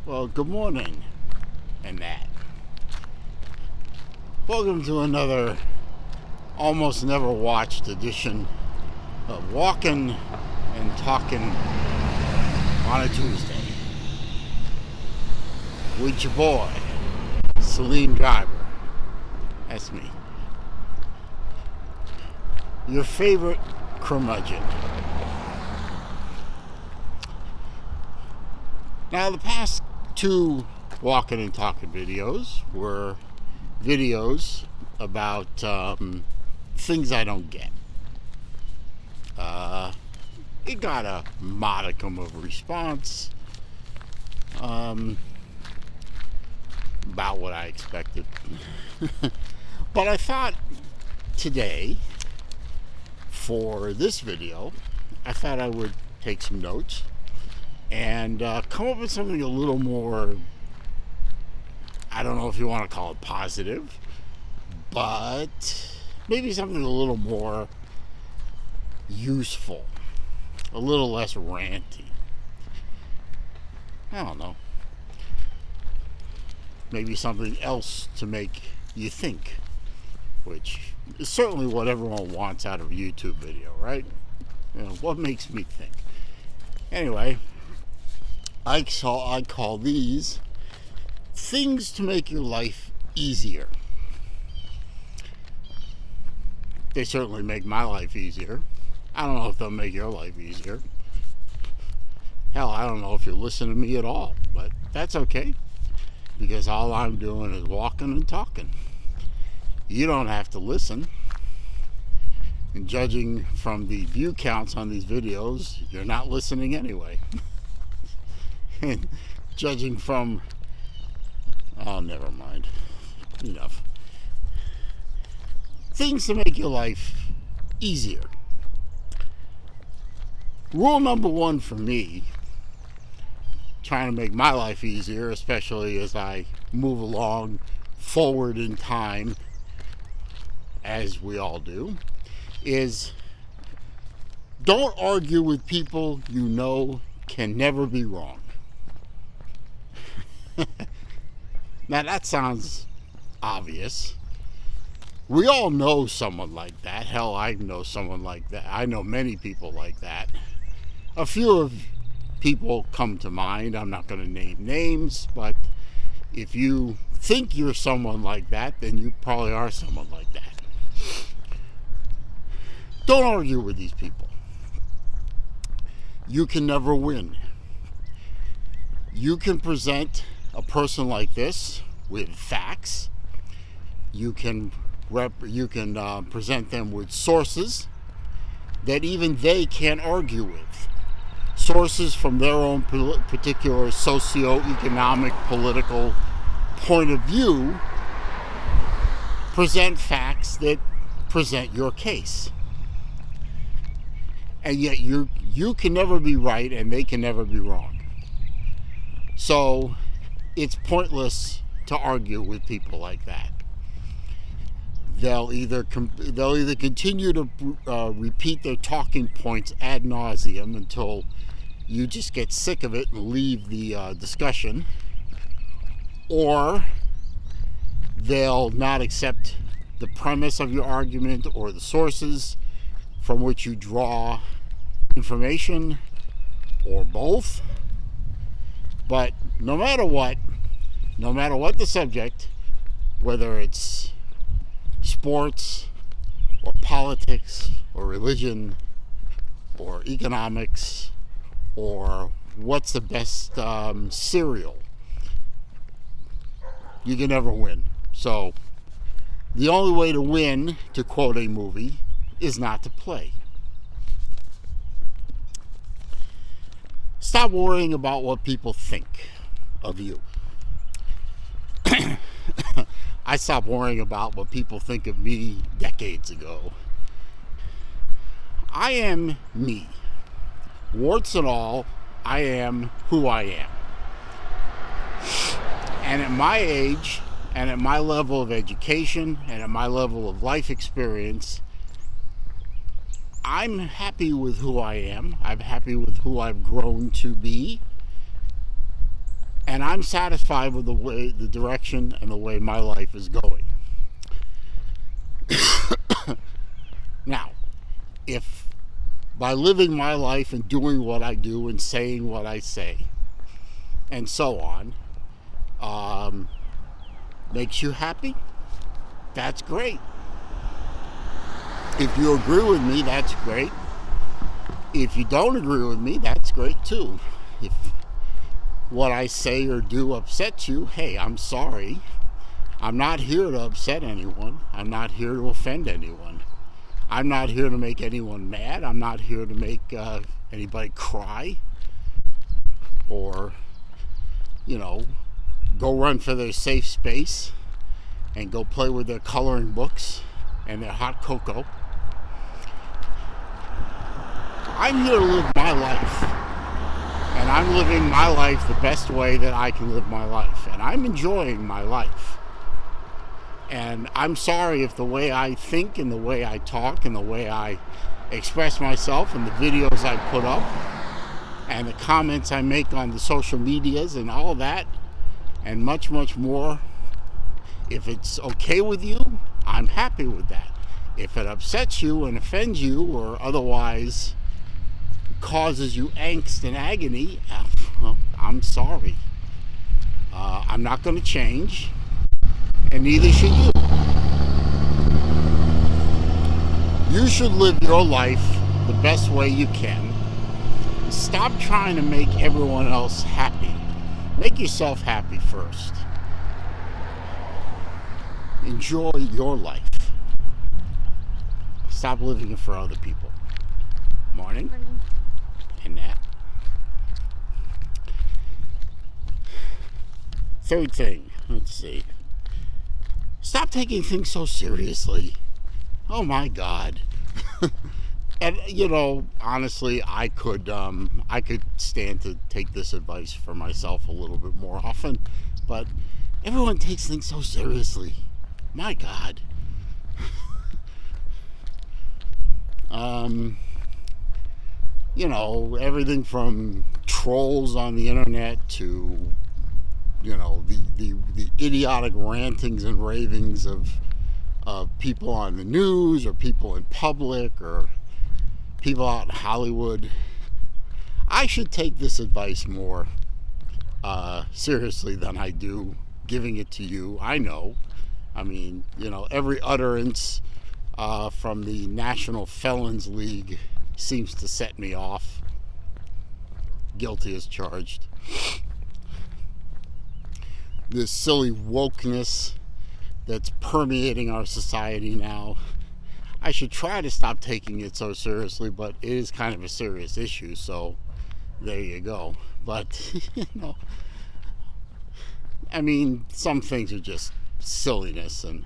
Well, good morning, and that. Welcome to another almost never watched edition of Walkin and Talkin on a Tuesday with your boy, Salim Driver. That's me. Your favorite curmudgeon. Now, the past two Walkin' and Talkin' videos were videos about things I don't get. It got a modicum of response, about what I expected. But I thought today, for this video, I thought I would take some notes and come up with something a little more, I don't know if you want to call it positive, but maybe something a little more useful, a little less ranty. I don't know. Maybe something else to make you think, which is certainly what everyone wants out of a YouTube video, right? You know, what makes me think? Anyway, I call these things to make your life easier. They certainly make my life easier. I don't know if they'll make your life easier. Hell, I don't know if you're listening to me at all, but that's okay, because all I'm doing is walking and talking. You don't have to listen. And judging from the view counts on these videos, you're not listening anyway. And judging from, oh, never mind. Enough. Things to make your life easier. Rule number one for me, trying to make my life easier, especially as I move along forward in time, as we all do, is don't argue with people you know can never be wrong. Now that sounds obvious. We all know someone like that. Hell, I know someone like that. I know many people like that. A few of people come to mind. I'm not going to name names, but if you think you're someone like that, then you probably are someone like that. Don't argue with these people. You can never win. You can present a person like this with facts. You can present them with sources that even they can't argue with. Sources from their own particular socio-economic, political point of view present facts that present your case. And yet you can never be right and they can never be wrong. So it's pointless to argue with people like that. They'll either continue to repeat their talking points ad nauseum until you just get sick of it and leave the discussion, or they'll not accept the premise of your argument or the sources from which you draw information, or both. But no matter what the subject, whether it's sports or politics or religion or economics or what's the best cereal, you can never win. So the only way to win, to quote a movie, is not to play. Stop worrying about what people think of you. I stopped worrying about what people think of me decades ago. I am me. Warts and all, I am who I am. And at my age, and at my level of education, and at my level of life experience, I'm happy with who I am. I'm happy with who I've grown to be. And I'm satisfied with the direction and the way my life is going. Now, if by living my life and doing what I do and saying what I say and so on makes you happy, that's great. If you agree with me, that's great. If you don't agree with me, that's great too. If what I say or do upsets you, hey, I'm sorry. I'm not here to upset anyone. I'm not here to offend anyone. I'm not here to make anyone mad. I'm not here to make anybody cry or, go run for their safe space and go play with their coloring books and their hot cocoa. I'm here to live my life. And I'm living my life the best way that I can live my life. And I'm enjoying my life. And I'm sorry if the way I think and the way I talk and the way I express myself and the videos I put up and the comments I make on the social medias and all that and much, much more, if it's okay with you, I'm happy with that. If it upsets you and offends you or otherwise causes you angst and agony, well, I'm sorry. I'm not going to change, and neither should you. You should live your life the best way you can. Stop trying to make everyone else happy. Make yourself happy first. Enjoy your life. Stop living it for other people. Morning. Morning. And that. Third thing, let's see. Stop taking things so seriously. Oh my God. And honestly, I could stand to take this advice for myself a little bit more often, but everyone takes things so seriously. My God. Everything from trolls on the internet to, the idiotic rantings and ravings of people on the news or people in public or people out in Hollywood. I should take this advice more seriously than I do giving it to you. I know. I mean, every utterance from the National Felons League seems to set me off. Guilty as charged. This silly wokeness that's permeating our society now. I should try to stop taking it so seriously, but it is kind of a serious issue, so there you go. But, some things are just silliness, and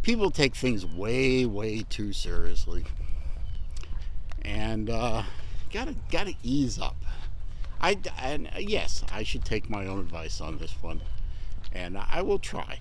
people take things way, way too seriously. And gotta ease up. Yes, I should take my own advice on this one, and I will try.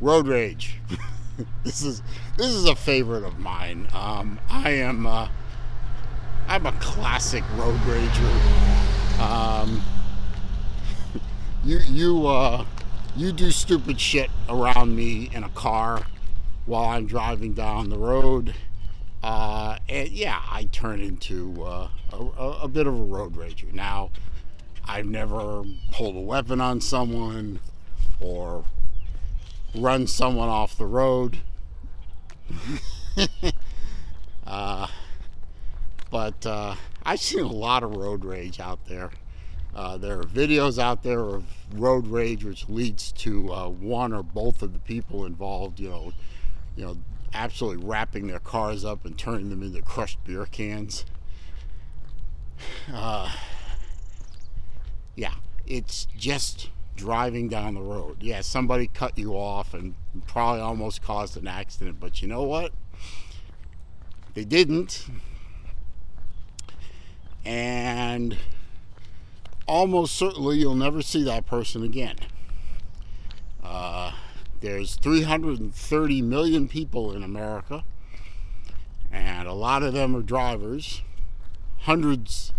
Road rage. This is a favorite of mine. I'm a classic road rager. You do stupid shit around me in a car while I'm driving down the road. And yeah, I turn into a bit of a road rager. Now, I've never pulled a weapon on someone or run someone off the road. But I've seen a lot of road rage out there. There are videos out there of road rage which leads to one or both of the people involved, absolutely wrapping their cars up and turning them into crushed beer cans. Yeah, it's just driving down the road. Yeah, somebody cut you off and probably almost caused an accident, but you know what? They didn't. And almost certainly you'll never see that person again. There's 330 million people in America, and a lot of them are drivers. Hundreds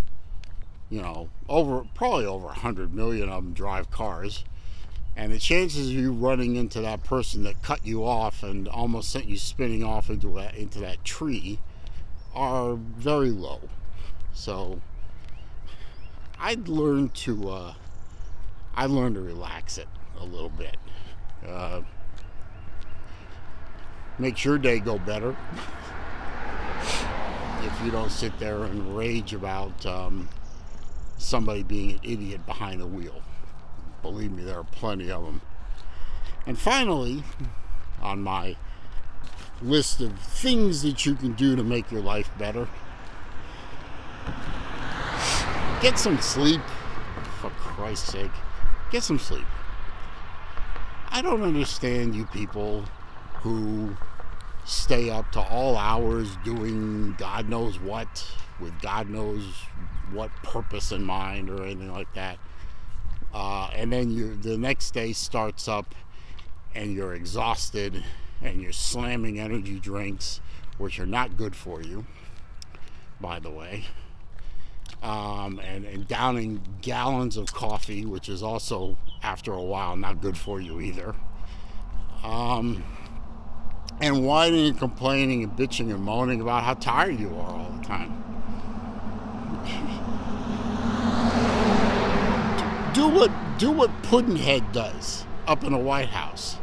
probably over 100 million of them drive cars. And the chances of you running into that person that cut you off and almost sent you spinning off into that tree are very low. So I'd learned to relax it a little bit. Makes your day go better if you don't sit there and rage about somebody being an idiot behind the wheel. Believe me, there are plenty of them. And finally, on my list of things that you can do to make your life better, get some sleep. For Christ's sake, get some sleep. I don't understand you people who stay up to all hours doing God knows what, with God knows what purpose in mind or anything like that. And then the next day starts up and you're exhausted and you're slamming energy drinks, which are not good for you, by the way, and downing gallons of coffee, which is also, after a while, not good for you either. And whining and complaining and bitching and moaning about how tired you are all the time. Do what Puddinhead does up in the White House.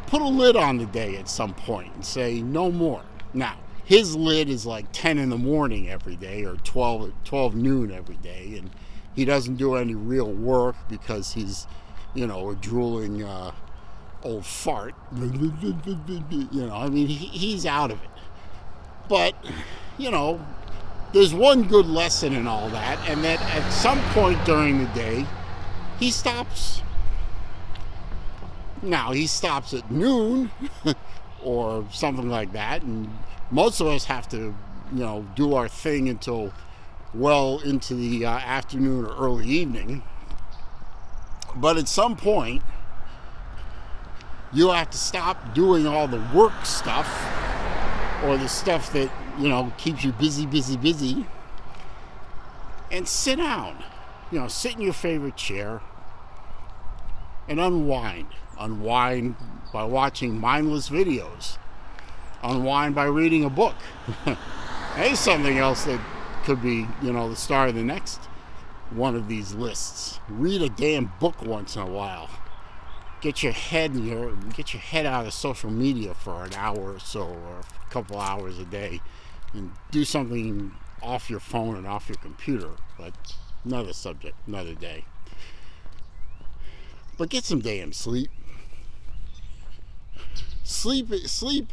Put a lid on the day at some point and say no more. Now, his lid is like 10 in the morning every day or 12 noon every day, and he doesn't do any real work because he's, a drooling old fart. He's out of it. But, there's one good lesson in all that, and that at some point during the day, he stops. Now, he stops at noon or something like that, and most of us have to, do our thing until well into the afternoon or early evening. But at some point, you have to stop doing all the work stuff or the stuff that, keeps you busy, and sit down. Sit in your favorite chair and unwind. Unwind by watching mindless videos. Unwind by reading a book. There's something else that could be, the start of the next one of these lists. Read a damn book once in a while. Get your head out of social media for an hour or so, or a couple hours a day, and do something off your phone and off your computer. But another subject, another day. But get some damn sleep. Sleep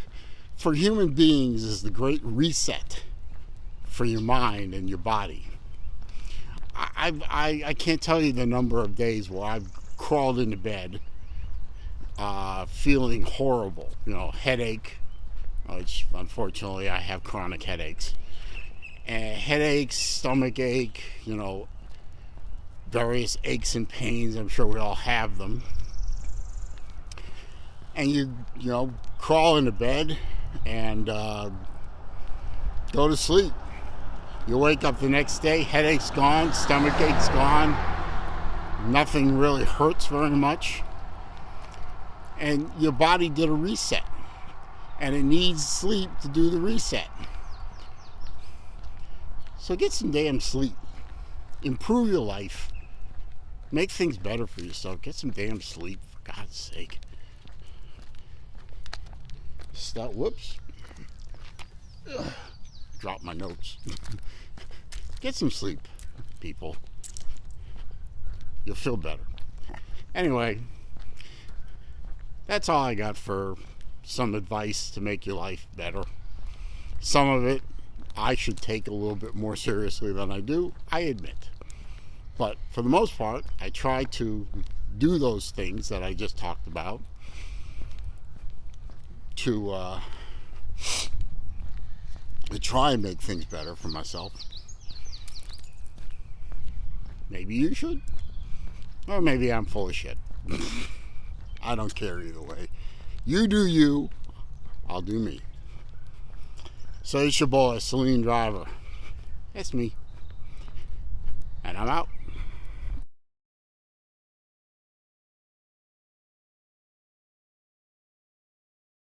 for human beings is the great reset for your mind and your body. I can't tell you the number of days where I've crawled into bed feeling horrible. Headache, which unfortunately I have chronic headaches. And headaches, stomach ache, various aches and pains. I'm sure we all have them. And you crawl into bed and go to sleep. You wake up the next day, headache's gone, stomach ache's gone, nothing really hurts very much, and your body did a reset, and it needs sleep to do the reset. So get some damn sleep. Improve your life. Make things better for yourself. Get some damn sleep, for God's sake. Whoops. Drop my notes. Get some sleep, people. You'll feel better. Anyway, that's all I got for some advice to make your life better. Some of it I should take a little bit more seriously than I do, I admit. But for the most part, I try to do those things that I just talked about to try and make things better for myself. Maybe you should. Or maybe I'm full of shit. I don't care either way. You do you. I'll do me. So it's your boy, Celine Driver. That's me. And And I'm out.